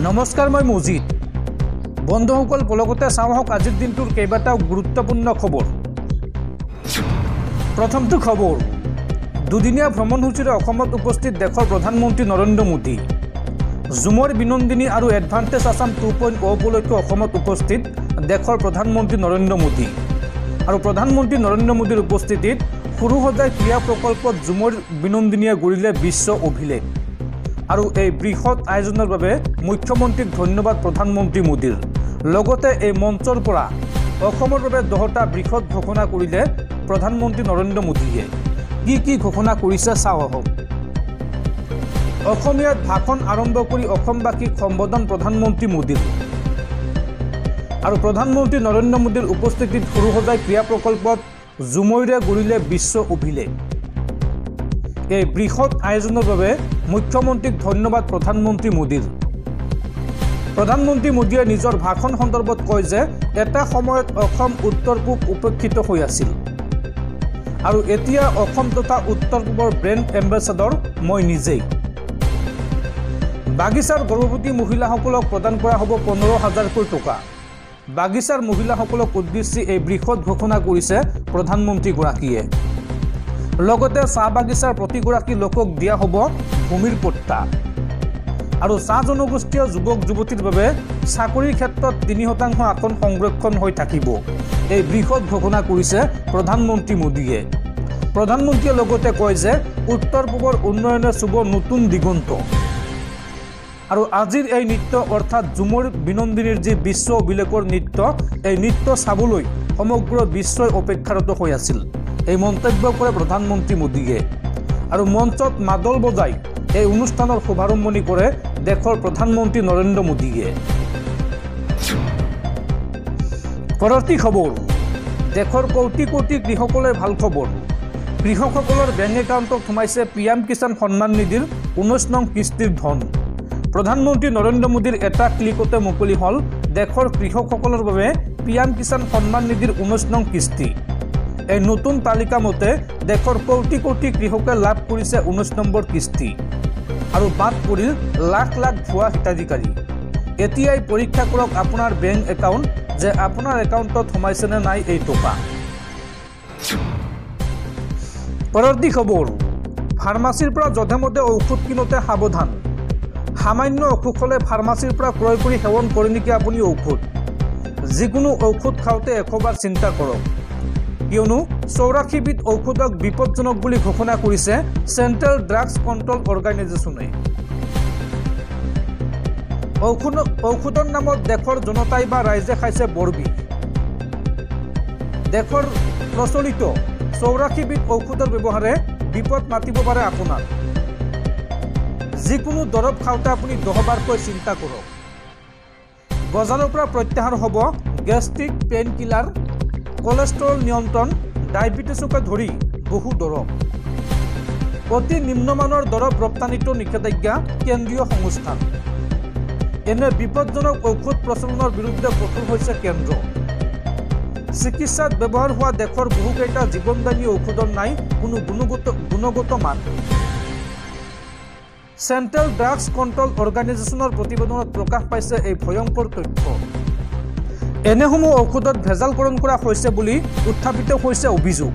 নমস্কাৰ মই মজিদ বন্ধুসকল পলকতে চাওঁক আজিৰ দিনটোৰ কেইবাটাও গুৰুত্বপূৰ্ণ খবৰ প্ৰথমটো খবৰ দুদিনীয়া ভ্ৰমণসূচীৰে অসমত উপস্থিত দেশৰ প্ৰধানমন্ত্ৰী নৰেন্দ্ৰ মোদী জুমৰ বিনন্দিনী আৰু এডভান্টেজ আসাম 2.0 উপলক্ষে অসমত উপস্থিত দেশৰ প্ৰধানমন্ত্ৰী নৰেন্দ্ৰ মোদী আৰু প্ৰধানমন্ত্ৰী নৰেন্দ্ৰ মোদীৰ উপস্থিতিত সৰুসজাই ক্ৰীড়া প্ৰকল্পত জুমৰ বিনন্দিনীয়ে গঢ়িলে বিশ্ব অভিলেখ আৰু এই বৃহৎ আয়োজনৰ বাবে মুখ্যমন্ত্ৰীক ধন্যবাদ প্ৰধানমন্ত্ৰী মোদীৰ লগতে এই মঞ্চৰ পৰা অসমৰ বাবে 10টা বৃহৎ ঘোষণা কৰিলে প্ৰধানমন্ত্ৰী নৰেন্দ্ৰ মোদীয়ে কি ঘোষণা কৰিছে চাওক অসমীয়াত ভাষণ আৰম্ভ কৰি অসমবাসীক সম্বোধন প্ৰধানমন্ত্ৰী মোদীৰ আৰু প্ৰধানমন্ত্ৰী নৰেন্দ্ৰ মোদীৰ উপস্থিতিত সৰুসজাই ক্ৰীড়া প্ৰকল্পত জুমৰে গঢ়িলে বিশ্ব অভিলেখ এই বৃহৎ আয়োজনৰ বাবে মুখ্যমন্ত্ৰীক ধন্যবাদ প্ৰধানমন্ত্ৰী মোদীৰ প্ৰধানমন্ত্ৰী মোদীয়ে নিজৰ ভাষণ সন্দৰ্ভত কয় যে এটা সময়ত অসম উত্তৰ পূব উপেক্ষিত হৈ আছিল আৰু এতিয়া অসম তথা উত্তৰ পূবৰ ব্ৰেণ্ড এম্বেছাডৰ মই নিজেই বাগিচাৰ গৰ্ভৱতী মহিলাসকলক প্ৰদান কৰা হ'ব 15,000 টকা বাগিচাৰ মহিলাসকলক উদ্দেশ্যি এই বৃহৎ ঘোষণা কৰিছে প্ৰধানমন্ত্ৰীগৰাকীয়ে লগতে চাহ বাগিচাৰ প্ৰতিগৰাকী লোকক দিয়া হ'ব ভূমিৰ পট্টা আৰু চাহ জনগোষ্ঠীয় যুৱক যুৱতীৰ বাবে চাকৰিৰ ক্ষেত্ৰত 3% আসন সংৰক্ষণ হৈ থাকিব এই বৃহৎ ঘোষণা কৰিছে প্ৰধানমন্ত্ৰী মোদীয়ে প্ৰধানমন্ত্ৰীয়ে লগতে কয় যে উত্তৰ পূবৰ উন্নয়নে চুব নতুন দিগন্ত আৰু আজিৰ এই নৃত্য অৰ্থাৎ জুমৰ বিনন্দিনীৰ যি বিশ্ব অভিলেখৰ নৃত্য এই নৃত্য চাবলৈ সমগ্ৰ বিশ্বই অপেক্ষাৰত হৈ আছিল এই মন্তব্য কৰে প্ৰধানমন্ত্ৰী মোদীয়ে আৰু মঞ্চত মাদল বজাই এই অনুষ্ঠানৰ শুভাৰম্ভণি কৰে দেশৰ প্ৰধানমন্ত্ৰী নৰেন্দ্ৰ মোদীয়ে পৰৱৰ্তী খবৰ দেশৰ কোটি কোটি কৃষকলৈ ভাল খবৰ কৃষকসকলৰ বেংক একাউণ্টত সোমাইছে পিএম কিষাণ সন্মান নিধিৰ 19 নং কিস্তিৰ ধন প্ৰধানমন্ত্ৰী নৰেন্দ্ৰ মোদীৰ এটা ক্লিকতে মুকলি হ'ল দেশৰ কৃষকসকলৰ বাবে পিএম কিষাণ সন্মান নিধিৰ 19 নং কিস্তি এই নতুন তালিকা মতে দেশৰ কোটি কোটি কৃষকে লাভ কৰিছে 19 নম্বৰ কিস্তি আৰু বাদ পৰিল লাখ লাখ ভুৱা হিতাধিকাৰী এতিয়াই পৰীক্ষা কৰক আপোনাৰ বেংক একাউণ্ট যে আপোনাৰ একাউণ্টত সোমাইছে নে নাই এই টকা পৰৱৰ্তী খবৰ ফাৰ্মাচীৰ পৰা যধেমধে ঔষধ কিনোতে সাৱধান সামান্য অসুখ হ'লে ফাৰ্মাচীৰ পৰা ক্ৰয় কৰি সেৱন কৰে নেকি আপুনি ঔষধ যিকোনো ঔষধ খাওঁতে এশবাৰ চিন্তা কৰক কিয়নো 84 বিধ ঔষধক বিপদজনক বুলি ঘোষণা কৰিছে চেণ্ট্ৰেল ড্ৰাগছ কণ্ট্ৰল অৰ্গেনাইজেশ্যনে ঔষধৰ নামত দেশৰ জনতাই বা ৰাইজে খাইছে বৰবিষ দেশৰ প্ৰচলিত 84 বিধ ঔষধৰ ব্যৱহাৰে বিপদ মাতিব পাৰে আপোনাক যিকোনো দৰৱ খাওঁতে আপুনি 10 বাৰকৈ চিন্তা কৰক বজাৰৰ পৰা প্ৰত্যাহাৰ হ'ব গেষ্ট্ৰিক পেইন কিলাৰ কোলেষ্ট্ৰল নিয়ন্ত্ৰণ ডায়েবেটিছকে ধৰি বহু দৰৱ অতি নিম্নমানৰ দৰৱ ৰপ্তানিতো নিষেধাজ্ঞা কেন্দ্ৰীয় সংস্থান এনে বিপদজনক ঔষধ প্ৰচলনৰ বিৰুদ্ধে কঠোৰ হৈছে কেন্দ্ৰ চিকিৎসাত ব্যৱহাৰ হোৱা দেশৰ বহুকেইটা জীৱনদায়ী ঔষধৰ নাই কোনো গুণগত মান চেণ্ট্ৰেল ড্ৰাগছ কণ্ট্ৰল অৰ্গেনাইজেশ্যনৰ প্ৰতিবেদনত প্ৰকাশ পাইছে এই ভয়ংকৰ তথ্য এনেসমূহ ঔষধত ভেজালকৰণ কৰা হৈছে বুলি উত্থাপিত হৈছে অভিযোগ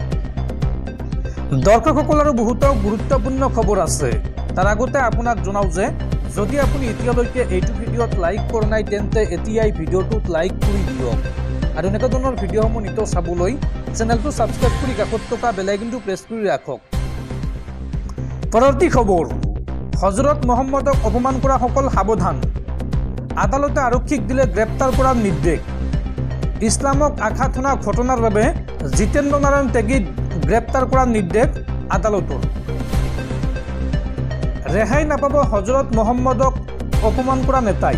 দৰ্শকসকল আৰু বহুতো গুৰুত্বপূৰ্ণ খবৰ আছে তাৰ আগতে আপোনাক জনাও যে যদি আপুনি এতিয়ালৈকে এইটো ভিডিঅ'ত লাইক কৰা নাই তেন্তে এতিয়াই ভিডিঅ'টোত লাইক কৰি দিয়ক আৰু এনেকুৱা ধৰণৰ ভিডিঅ'সমূহ নিতৌ চাবলৈ চেনেলটো ছাবস্ক্ৰাইব কৰি কাষত থকা বেল আইকনটো প্ৰেছ কৰি ৰাখক পৰৱৰ্তী খবৰ হজৰত মহম্মদক অপমান কৰা সকল সাৱধান আদালতে আৰক্ষীক দিলে গ্ৰেপ্তাৰ কৰাৰ নিৰ্দেশ ইছলামক আঘাত হনা ঘটনাৰ বাবে জিতেন্দ্ৰ নাৰায়ণ ত্যাগীক গ্ৰেপ্তাৰ কৰাৰ নিৰ্দেশ আদালতৰ ৰেহাই নাপাব হজৰত মহম্মদক অপমান কৰা নেতাই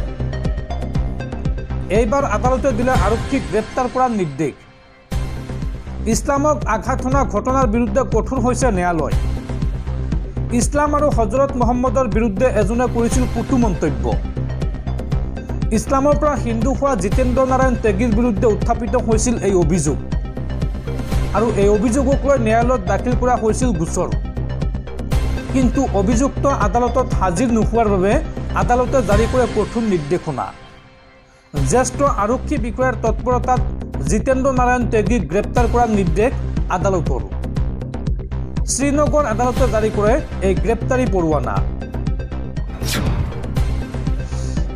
এইবাৰ আদালতে দিলে আৰক্ষীক গ্ৰেপ্তাৰ কৰাৰ নিৰ্দেশ ইছলামক আঘাত হনা ঘটনাৰ বিৰুদ্ধে কঠোৰ হৈছে ন্যায়ালয় ইছলাম আৰু হজৰত মহম্মদৰ বিৰুদ্ধে এজনে কৰিছিল কটু মন্তব্য ইছলামৰ পৰা হিন্দু হোৱা জিতেন্দ্ৰ নাৰায়ণ ত্যাগীৰ বিৰুদ্ধে উত্থাপিত হৈছিল এই অভিযোগ আৰু এই অভিযোগক লৈ ন্যায়ালয়ত দাখিল কৰা হৈছিল গোচৰ কিন্তু অভিযুক্ত আদালতত হাজিৰ নোহোৱাৰ বাবে আদালতে জাৰি কৰে কঠোৰ নিৰ্দেশনা। জ্যেষ্ঠ আৰক্ষী বিষয়াৰ তৎপৰতাত জিতেন্দ্ৰ নাৰায়ণ ত্যাগীক গ্ৰেপ্তাৰ কৰাৰ নিৰ্দেশ আদালতৰ। শ্ৰীনগৰ আদালতে জাৰি কৰে এই গ্ৰেপ্তাৰী পৰোৱানা।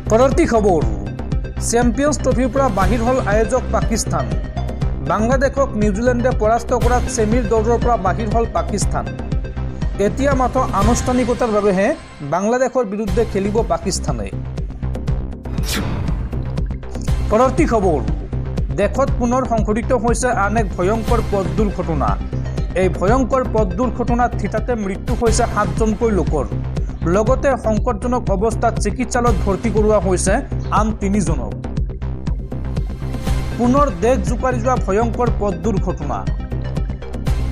পৰৱৰ্তী খবৰ, চেম্পিয়ন্ছ ট্ৰফিৰ পৰা বাহিৰ হ'ল আয়োজক পাকিস্তান। বাংলাদেশক নিউজিলেণ্ডে পৰাস্ত কৰাত ছেমিৰ দৌৰৰ পৰা বাহিৰ হ'ল পাকিস্তান। এতিয়া মাত্ৰ আনুষ্ঠানিকতাৰ বাবেহে বাংলাদেশৰ বিৰুদ্ধে খেলিব পাকিস্তানে। পৰৱৰ্তী খবৰ, দেশত পুনৰ সংঘটিত হৈছে আন এক ভয়ংকৰ পথ দুৰ্ঘটনা। এই ভয়ংকৰ পথ দুৰ্ঘটনাত থিতাতে মৃত্যু হৈছে 7জনকৈ লোকৰ। লগতে সংকটজনক অৱস্থাত চিকিৎসালয়ত ভৰ্তি কৰোৱা হৈছে আন 3জনক। পুনৰ দেশ জোকাৰি যোৱা ভয়ংকৰ পথ দুৰ্ঘটনা।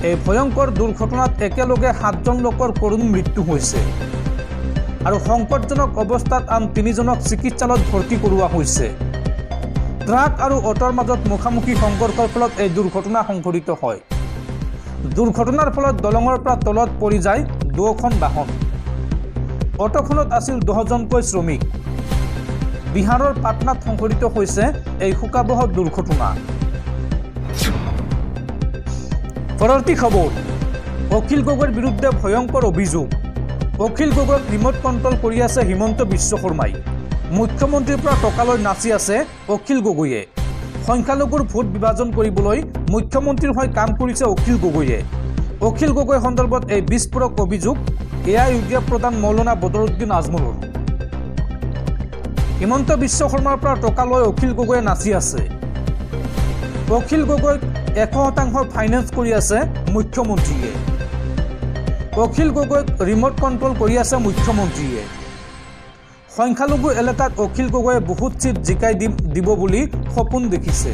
এই ভয়ংকৰ দুৰ্ঘটনাত একেলগে 7জন লোকৰ কৰুণ মৃত্যু হৈছে আৰু সংকটজনক অৱস্থাত আন 3জনক চিকিৎসালয়ত ভৰ্তি কৰোৱা হৈছে। ট্ৰাক আৰু অটোৰ মাজত মুখামুখি সংঘৰ্ষৰ ফলত এই দুৰ্ঘটনা সংঘটিত হয়। দুৰ্ঘটনাৰ ফলত দলঙৰ পৰা তলত পৰি যায় 2খন বাহন। অটোখনত আছিল 10জনকৈ শ্ৰমিক। বিহাৰৰ পাটনাত সংঘটিত হৈছে এই শোকাবহ দুৰ্ঘটনা। পৰৱৰ্তী খবৰ, অখিল গগৈৰ বিৰুদ্ধে ভয়ংকৰ অভিযোগ। অখিল গগৈক ৰিম'ট কণ্ট্ৰল কৰি আছে হিমন্ত বিশ্ব শৰ্মাই। মুখ্যমন্ত্ৰীৰ পৰা টকালৈ নাচি আছে অখিল গগৈয়ে। সংখ্যালঘুৰ ভোট বিভাজন কৰিবলৈ মুখ্যমন্ত্ৰীৰ হৈ কাম কৰিছে অখিল গগৈয়ে। অখিল গগৈ সন্দৰ্ভত এই বিস্ফোৰক অভিযোগ AIUDF প্ৰধান মৌলানা বদৰুদ্দিন আজমলৰ। হিমন্ত বিশ্ব শৰ্মাৰ পৰা টকা লৈ অখিল গগৈয়ে নাচি আছে। অখিল গগৈক 100% ফাইনেন্স কৰি আছে মুখ্যমন্ত্ৰীয়ে। অখিল গগৈক ৰিম'ট কণ্ট্ৰল কৰি আছে মুখ্যমন্ত্ৰীয়ে। সংখ্যালঘু এলেকাত অখিল গগৈয়ে বহুত চিট জিকাই দিব বুলি সপোন দেখিছে।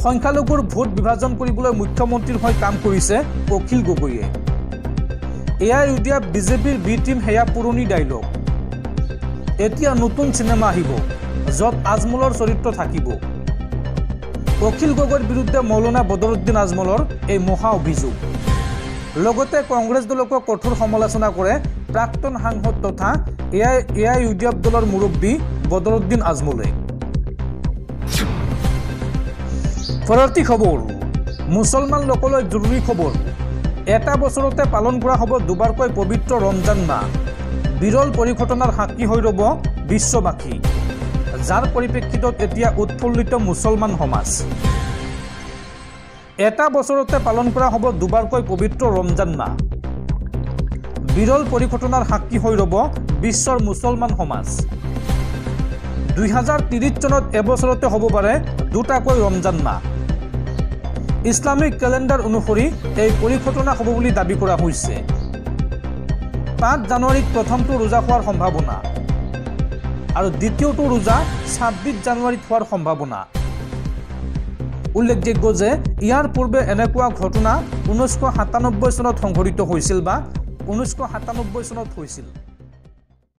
সংখ্যালঘুৰ ভোট বিভাজন কৰিবলৈ মুখ্যমন্ত্ৰীৰ হৈ কাম কৰিছে অখিল গগৈয়ে। AIUDF BJPৰ বি টিম সেয়া পুৰণি ডাইলগ। এতিয়া নতুন চিনেমা আহিব য'ত আজমলৰ চৰিত্ৰ থাকিব। অখিল গগৈৰ বিৰুদ্ধে মৌলানা বদৰুদ্দিন আজমলৰ এই মহা অভিযোগ। লগতে কংগ্ৰেছ দলকো কঠোৰ সমালোচনা কৰে প্ৰাক্তন সাংসদ তথা AIUDF দলৰ মুৰব্বী বদৰুদ্দিন আজমলে। পৰৱৰ্তী খবৰ, মুছলমান লোকলৈ জৰুৰী খবৰ। এটা বছৰতে পালন কৰা হ'ব দুবাৰকৈ পবিত্ৰ ৰমজান মাহ। বিৰল পৰিঘটনাৰ সাক্ষী হৈ ৰ'ব বিশ্ববাসী, যাৰ পৰিপ্ৰেক্ষিতত এতিয়া উৎফুল্লিত মুছলমান সমাজ। এটা বছৰতে পালন কৰা হ'ব দুবাৰকৈ পবিত্ৰ ৰমজান মাহ। বিৰল পৰিঘটনাৰ সাক্ষী হৈ ৰ'ব বিশ্বৰ মুছলমান সমাজ। 2030 চনত এবছৰতে হ'ব পাৰে দুটাকৈ ৰমজান মাহ। ইছলামিক কেলেণ্ডাৰ অনুসৰি এই পৰিঘটনা হ'ব বুলি দাবী কৰা হৈছে। 5 জানুৱাৰীত প্ৰথমটো ৰোজা হোৱাৰ সম্ভাৱনা আৰু দ্বিতীয়টো ৰোজা 26 জানুৱাৰীত হোৱাৰ সম্ভাৱনা। উল্লেখযোগ্য যে ইয়াৰ পূৰ্বে এনেকুৱা ঘটনা 1997 চনত সংঘটিত হৈছিল বা 1997 চনত হৈছিল।